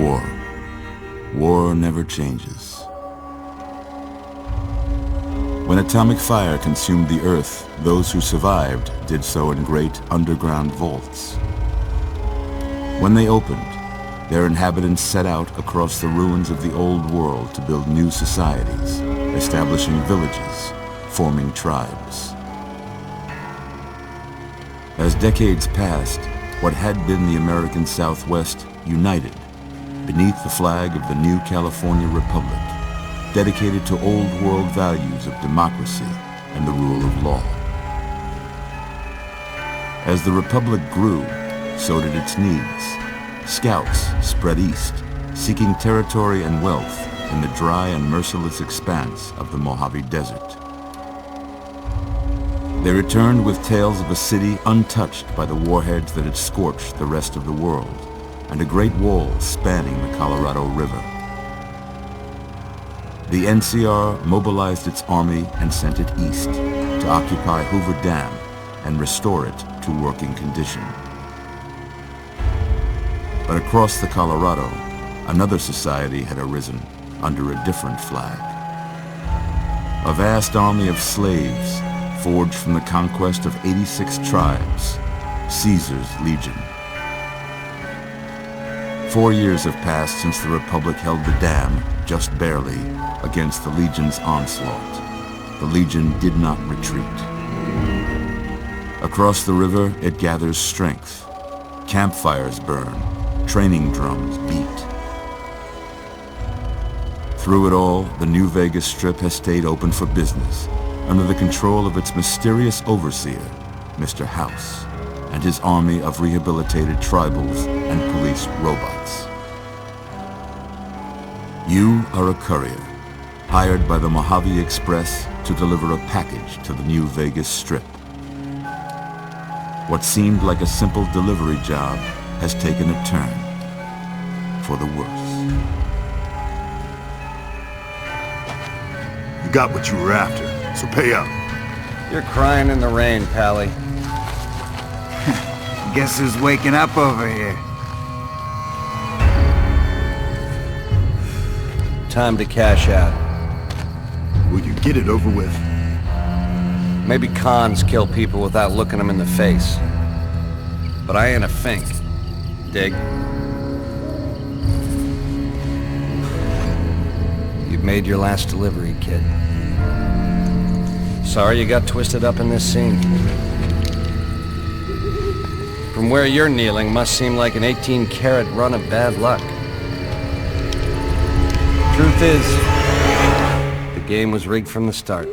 war. War never changes. When atomic fire consumed the Earth, those who survived did so in great underground vaults. When they opened, their inhabitants set out across the ruins of the old world to build new societies, establishing villages, forming tribes. As decades passed, what had been the American Southwest united beneath the flag of the new California Republic, dedicated to old world values of democracy and the rule of law. As the Republic grew, so did its needs. Scouts spread east, seeking territory and wealth in the dry and merciless expanse of the Mojave Desert. They returned with tales of a city untouched by the warheads that had scorched the rest of the world, and a great wall spanning the Colorado River. The NCR mobilized its army and sent it east to occupy Hoover Dam and restore it to working condition. But across the Colorado, another society had arisen under a different flag. A vast army of slaves forged from the conquest of 86 tribes, Caesar's Legion. 4 years have passed since the Republic held the dam, just barely, against the Legion's onslaught. The Legion did not retreat. Across the river, it gathers strength. Campfires burn, training drums beat. Through it all, the New Vegas Strip has stayed open for business, under the control of its mysterious overseer, Mr. House, and his army of rehabilitated tribals and police robots. You are a courier, hired by the Mojave Express to deliver a package to the New Vegas Strip. What seemed like a simple delivery job has taken a turn for the worse. You got what you were after, so pay up. You're crying in the rain, Pally. Guess who's waking up over here? Time to cash out. Will you get it over with? Maybe cons kill people without looking them in the face. But I ain't a fink. Dig? You've made your last delivery, kid. Sorry you got twisted up in this scene. From where you're kneeling must seem like an 18-carat run of bad luck. Truth is, the game was rigged from the start.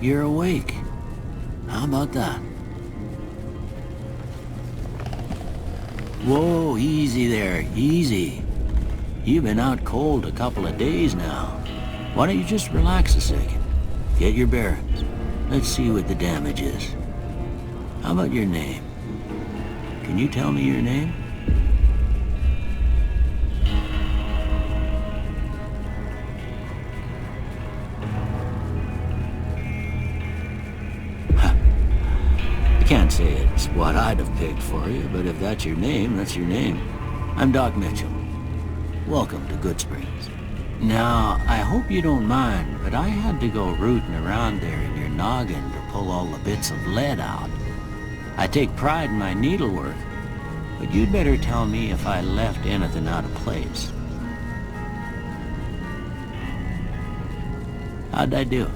You're awake. How about that? Whoa, easy there, easy. You've been out cold a couple of days now. Why don't you just relax a second? Get your bearings. Let's see what the damage is. How about your name? Can you tell me your name? Can't say it's what I'd have picked for you, but if that's your name, that's your name. I'm Doc Mitchell. Welcome to Good Springs. Now, I hope you don't mind, but I had to go rooting around there in your noggin to pull all the bits of lead out. I take pride in my needlework, but you'd better tell me if I left anything out of place. How'd I do?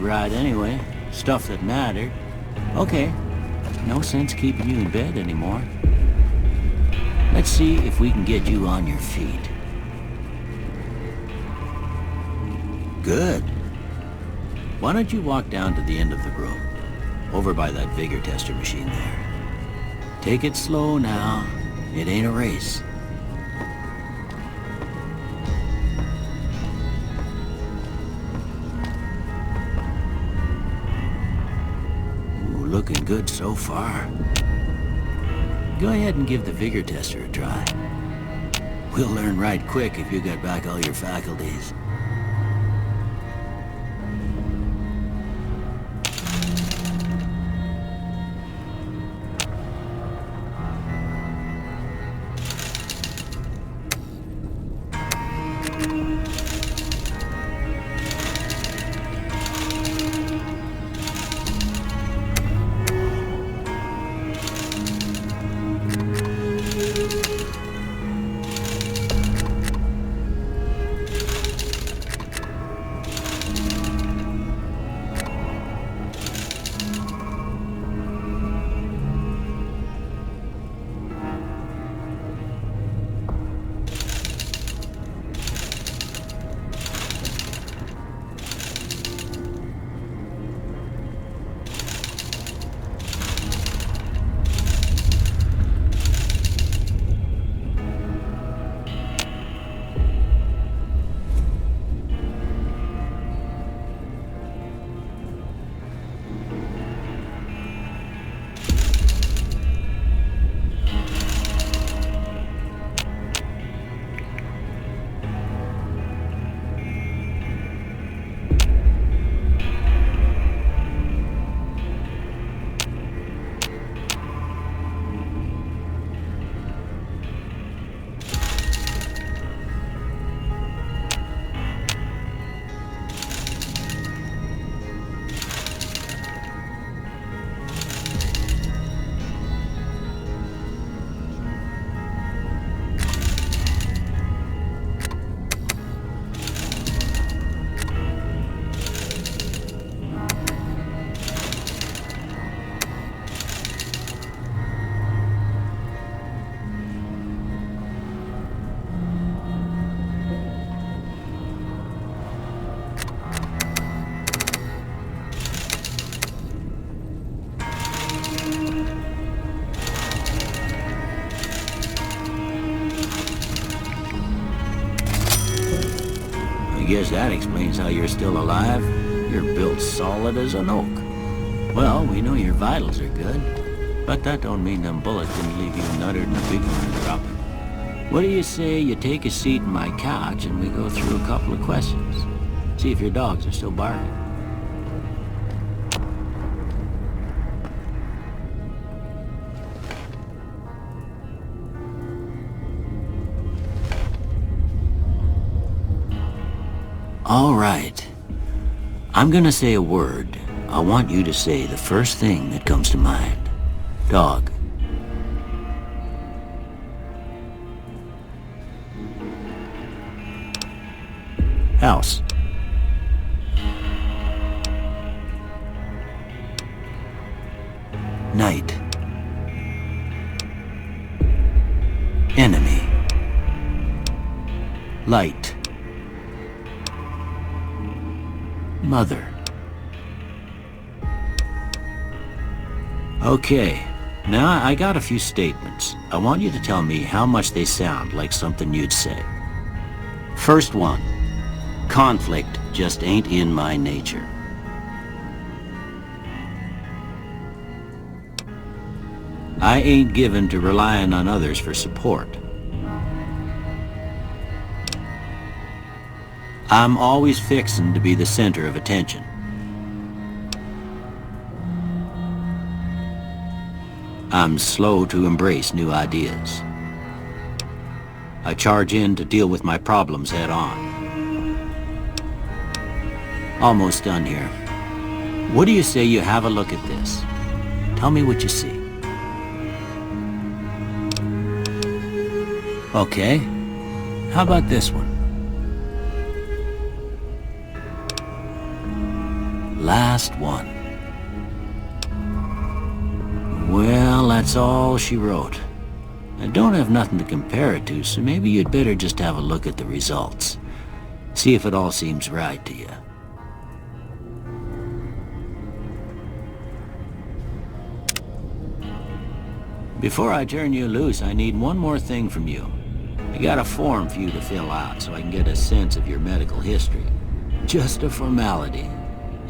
right anyway. Stuff that mattered. Okay, no sense keeping you in bed anymore. Let's see if we can get you on your feet. Good. Why don't you walk down to the end of the room, over by that vigor tester machine there. Take it slow now. It ain't a race. Ooh, looking good so far. Go ahead and give the vigor tester a try. We'll learn right quick if you got back all your faculties. I guess that explains how you're still alive. You're built solid as an oak. Well, we know your vitals are good, but that don't mean them bullets didn't leave you nuttered in a big one dropping. What do you say you take a seat in my couch and we go through a couple of questions? See if your dogs are still barking. All right. I'm gonna say a word. I want you to say the first thing that comes to mind. Dog. House. Night. Enemy. Light. Mother. Okay, now I got a few statements. I want you to tell me how much they sound like something you'd say. First one, conflict just ain't in my nature. I ain't given to relying on others for support. I'm always fixin' to be the center of attention. I'm slow to embrace new ideas. I charge in to deal with my problems head on. Almost done here. What do you say you have a look at this? Tell me what you see. Okay. How about this one? last one. Well, that's all she wrote. I don't have nothing to compare it to, so maybe you'd better just have a look at the results. See if it all seems right to you. Before I turn you loose, I need one more thing from you. I got a form for you to fill out so I can get a sense of your medical history. Just a formality.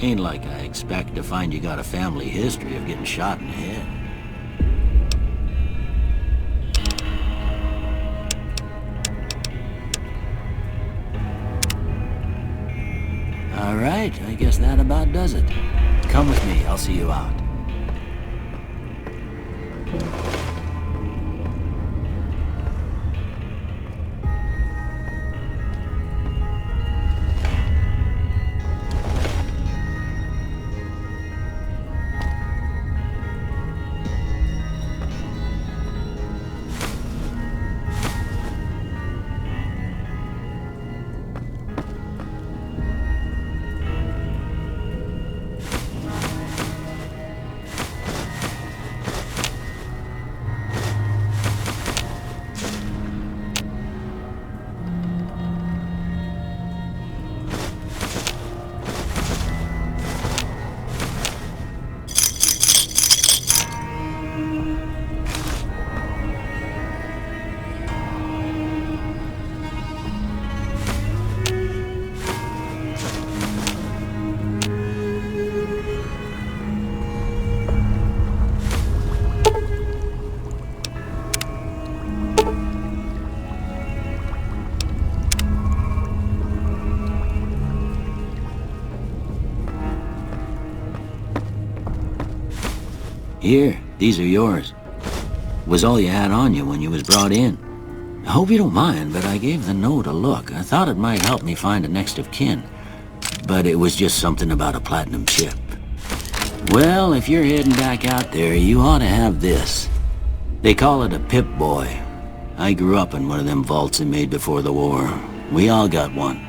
Ain't like I expect to find you got a family history of getting shot in the head. All right, I guess that about does it. Come with me, I'll see you out. Here, these are yours. Was all you had on you when you was brought in. I hope you don't mind, but I gave the note a look. I thought it might help me find a next of kin. But it was just something about a platinum chip. Well, if you're heading back out there, you ought to have this. They call it a Pip-Boy. I grew up in one of them vaults they made before the war. We all got one.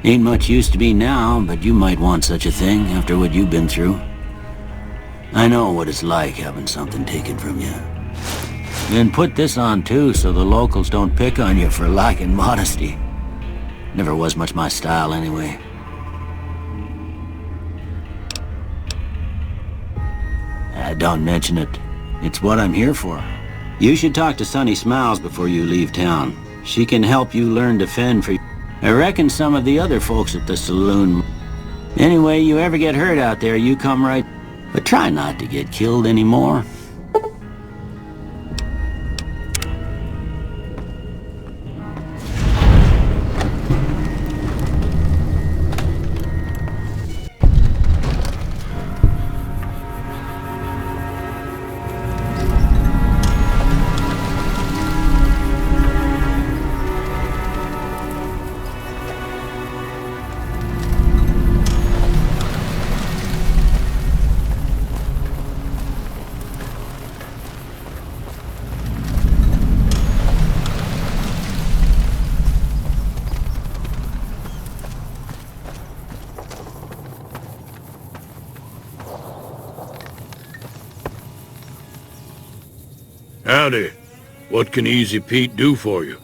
Ain't much use to me now, but you might want such a thing after what you've been through. I know what it's like having something taken from you. And put this on too, so the locals don't pick on you for lacking modesty. Never was much my style anyway. Don't mention it. It's what I'm here for. You should talk to Sunny Smiles before you leave town. She can help you learn to fend for you. I reckon some of the other folks at the saloon. Anyway, you ever get hurt out there, you come right. But try not to get killed anymore. Howdy. What can Easy Pete do for you?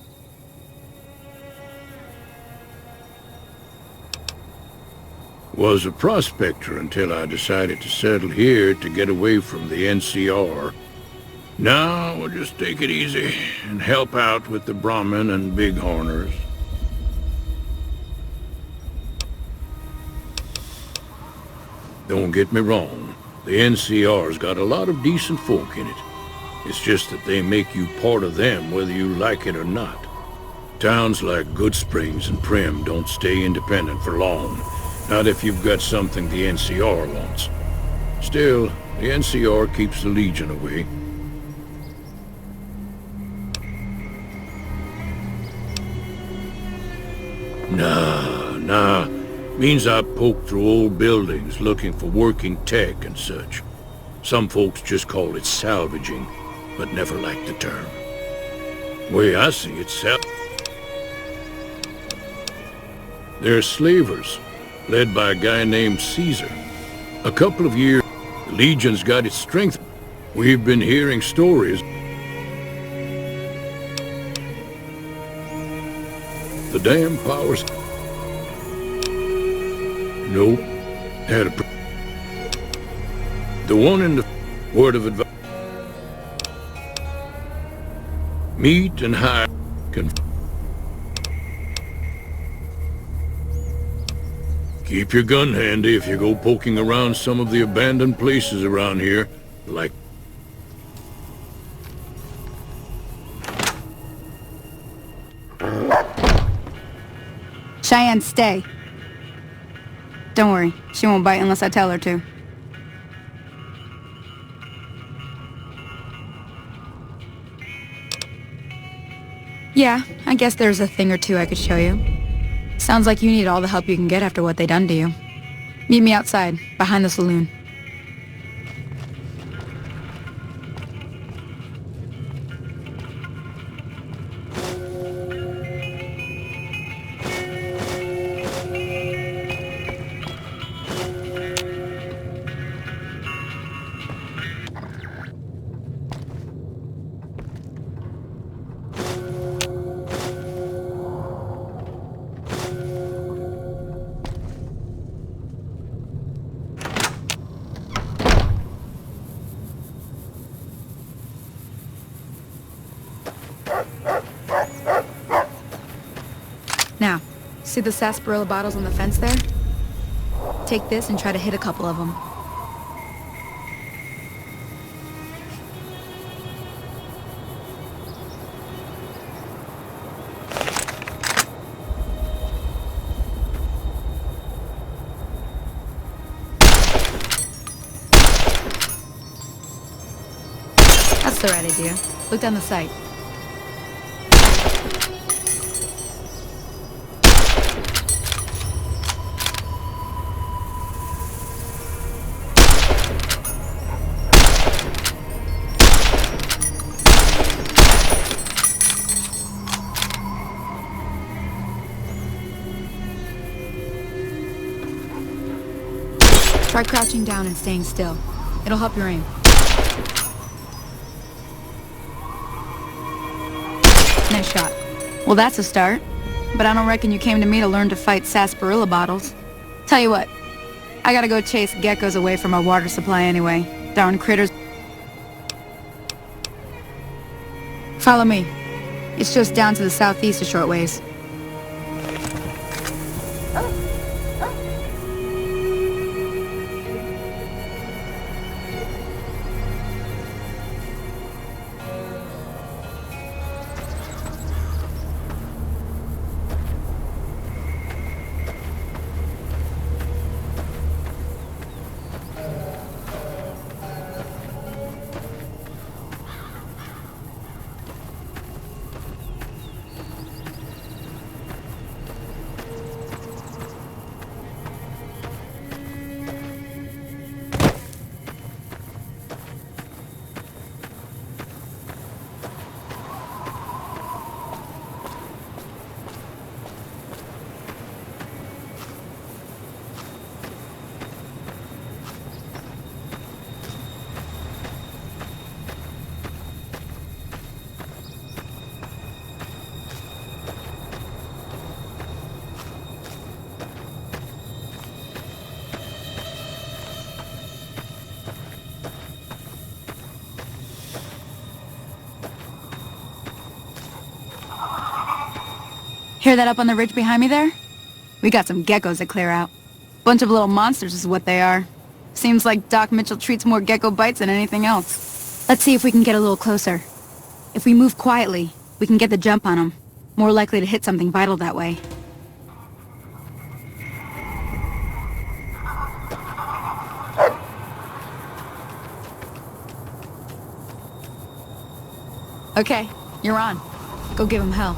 Was a prospector until I decided to settle here to get away from the NCR. Now we'll just take it easy and help out with the Brahmin and Bighorners. Don't get me wrong, the NCR's got a lot of decent folk in it. It's just that they make you part of them whether you like it or not. Towns like Goodsprings and Prim don't stay independent for long. Not if you've got something the NCR wants. Still, the NCR keeps the Legion away. Nah. Means I poke through old buildings looking for working tech and such. Some folks just call it salvaging, but never liked the term. Way I see it, they're slavers, led by a guy named Caesar. a couple of years, the Legion's got its strength. We've been hearing stories. The damn powers... Nope. Had a... The one in the word of advice. Meet and hire. Keep your gun handy if you go poking around some of the abandoned places around here, like... Cheyenne, stay. Don't worry, she won't bite unless I tell her to. Yeah, I guess there's a thing or two I could show you. Sounds like you need all the help you can get after what they done to you. Meet me outside, behind the saloon. Now, see the sarsaparilla bottles on the fence there? Take this and try to hit a couple of them. That's the right idea. Look down the sight. Try crouching down and staying still. It'll help your aim. Nice shot. Well, that's a start. But I don't reckon you came to me to learn to fight sarsaparilla bottles. Tell you what, I gotta go chase geckos away from our water supply anyway. Darn critters. Follow me. It's just down to the southeast a short ways. Hear that up on the ridge behind me there? We got some geckos to clear out. Bunch of little monsters is what they are. Seems like Doc Mitchell treats more gecko bites than anything else. Let's see if we can get a little closer. If we move quietly, we can get the jump on them. More likely to hit something vital that way. Okay, you're on. Go give him hell.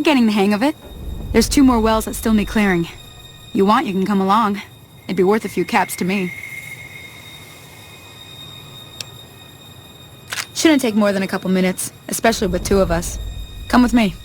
You're getting the hang of it. There's 2 more wells that still need clearing. You want, you can come along. It'd be worth a few caps to me. Shouldn't take more than a couple minutes, especially with 2 of us. Come with me.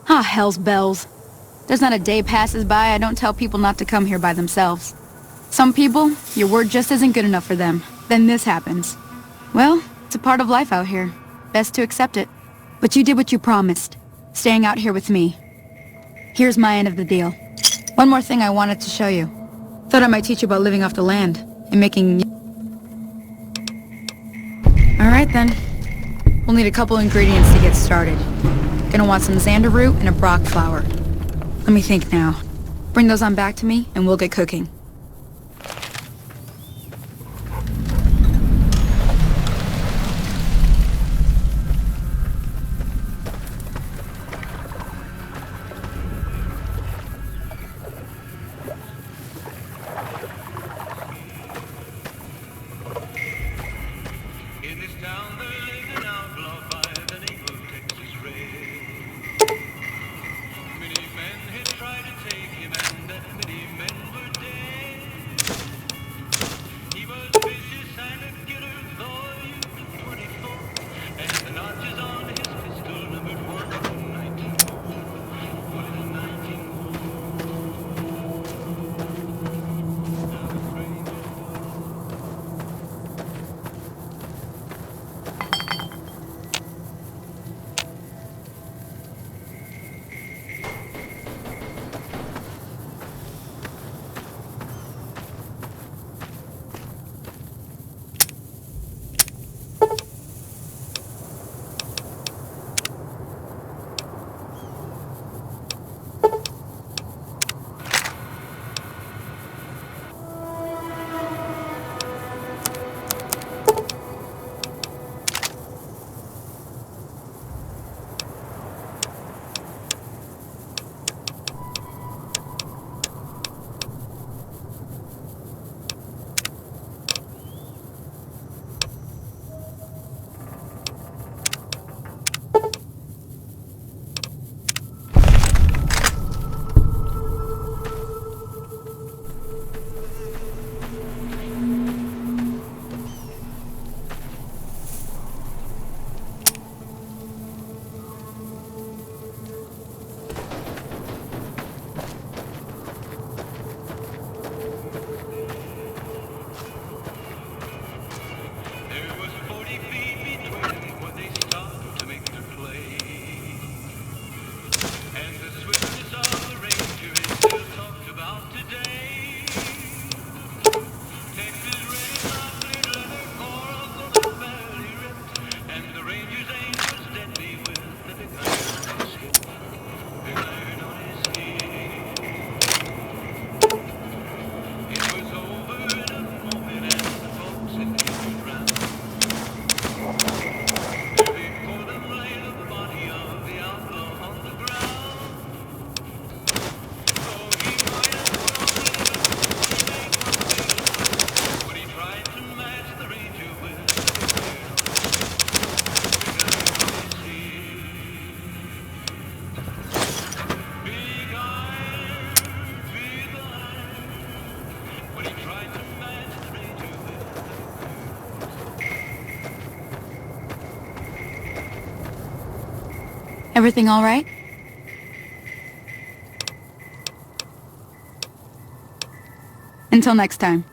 Ah, hell's bells. There's not a day passes by I don't tell people not to come here by themselves. Some people, your word just isn't good enough for them. Then this happens. Well, it's a part of life out here. Best to accept it. But you did what you promised, staying out here with me. Here's my end of the deal. One more thing I wanted to show you. Thought I might teach you about living off the land and making... Alright then. We'll need a couple ingredients to get started. Gonna want some xander root and a brock flower. Let me think now. Bring those on back to me and we'll get cooking. In this town there lived an outlaw by the name of Texas Red. Many men had tried to take him, and that many men were dead. He was vicious and a killer, though he was 24, and the notches on his pistol numbered 1 to 19. 1 to 19. Everything all right? Until next time.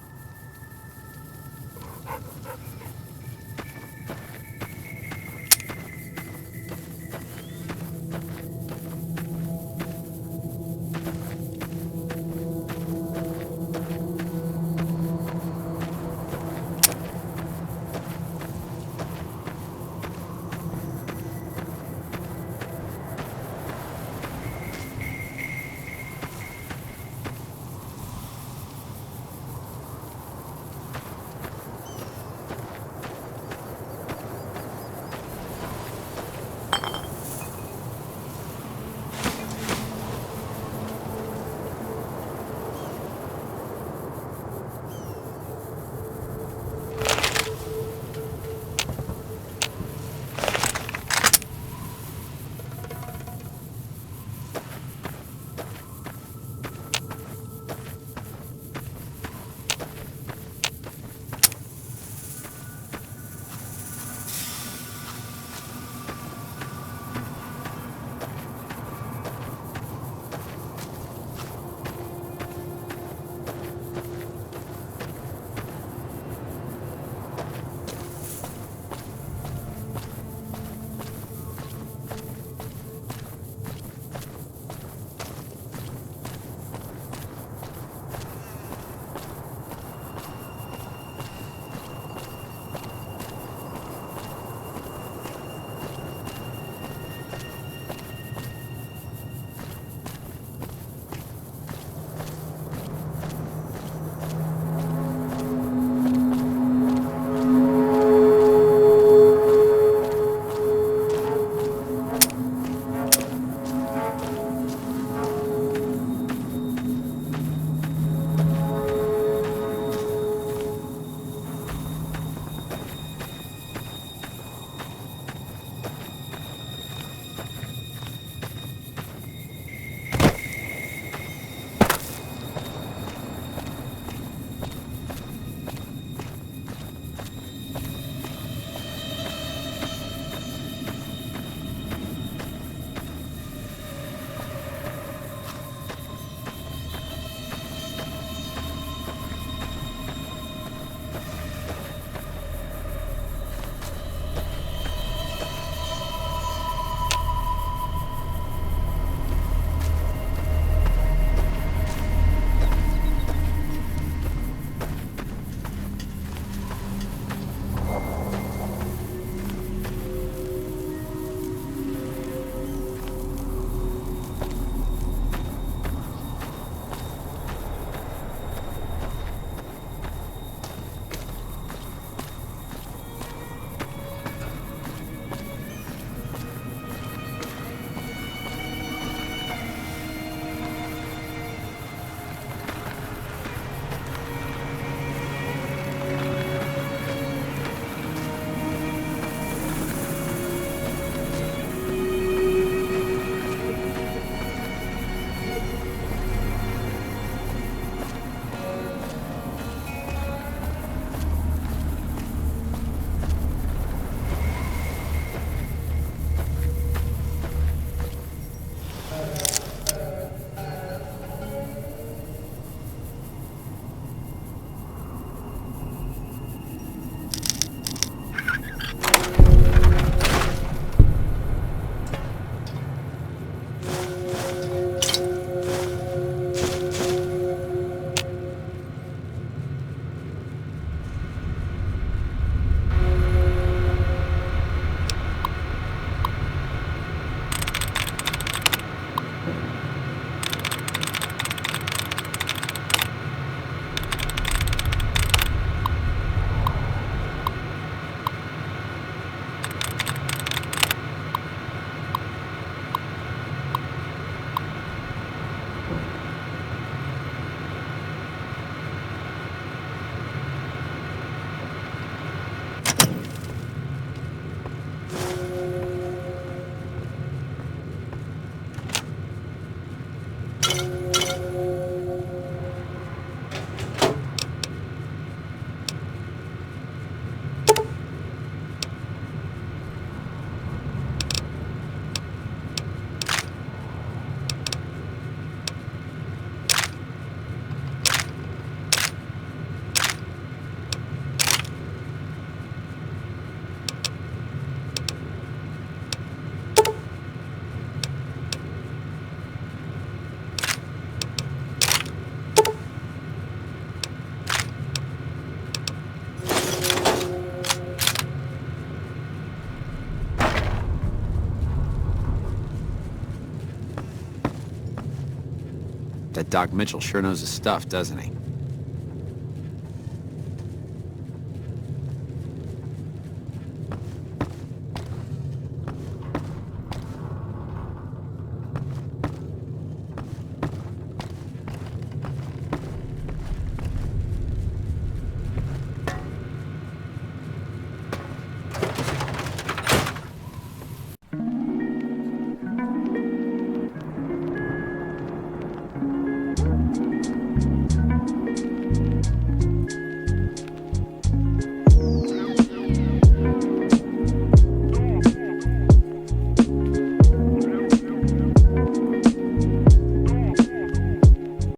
That Doc Mitchell sure knows his stuff, doesn't he?